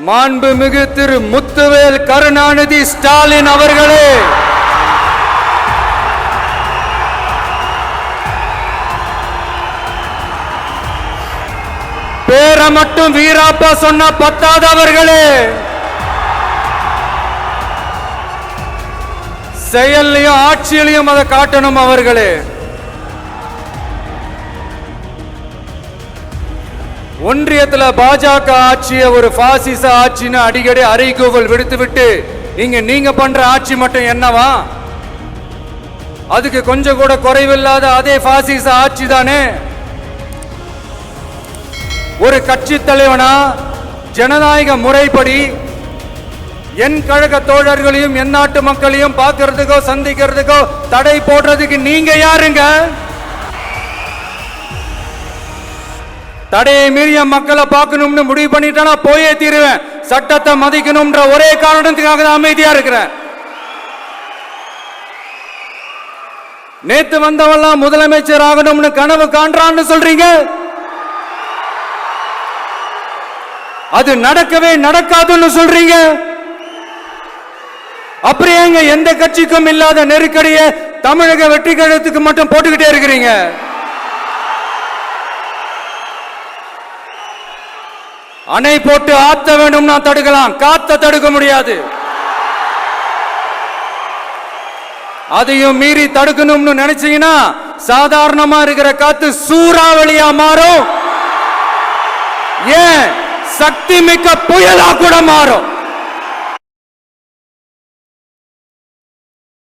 மாண்புமிகு திரு முத்துவேல் கருணாநிதி ஸ்டாலின் அவர்களே, பேரை மட்டும் வீராப்பா சொன்ன பத்தாதவர்களே, செயல்லையும் ஆட்சியிலையும் அதை காட்டணும் அவர்களே. ஒன்றியத்துல பாஜக ஆட்சியை ஒரு பாசிச ஆட்சின்னு அடிக்கடி அறைகூவல் விடுத்துவிட்டு இங்க நீங்க பண்ற ஆட்சி மட்டும் என்னவா? அதுக்கு கொஞ்சம் கூட குறைவில்லாத அதே பாசிச ஆட்சி தானே. ஒரு கட்சி தலைவனா ஜனநாயக முறைப்படி என் கழக தோழர்களையும் என் நாட்டு மக்களையும் பார்க்கறதுக்கோ சந்திக்கிறதுக்கோ தடை போடுறதுக்கு நீங்க யாருங்க? தடையை மீறிய மக்களை பார்க்கணும்னு முடிவு பண்ணிட்டா போயே தீருவேன். சட்டத்தை மதிக்கணும்ன்ற ஒரே காரணத்துக்காக தான் அமைதியா இருக்கிறேன். நேத்து வந்தவெல்லாம் முதலமைச்சர் ஆகணும்னு கனவு காண்றான்னு சொல்றீங்க. அது நடக்கவே நடக்காதுன்னு சொல்றீங்க. அப்படியே எந்த கட்சிக்கும் இல்லாத நெருக்கடியை தமிழக வெற்றி கழகத்துக்கு மட்டும் போட்டுக்கிட்டே இருக்கிறீங்க. அணை போட்டு ஆத்த வேண்டும்னா தடுக்கலாம், காத்த தடுக்க முடியாது. அதையும் மீறி தடுக்கணும்னு நினைச்சீங்கன்னா சாதாரணமா இருக்கிற காத்து சூறாவளியா மாறும். ஏன் சக்தி மிக்க புயலா கூட மாறும்.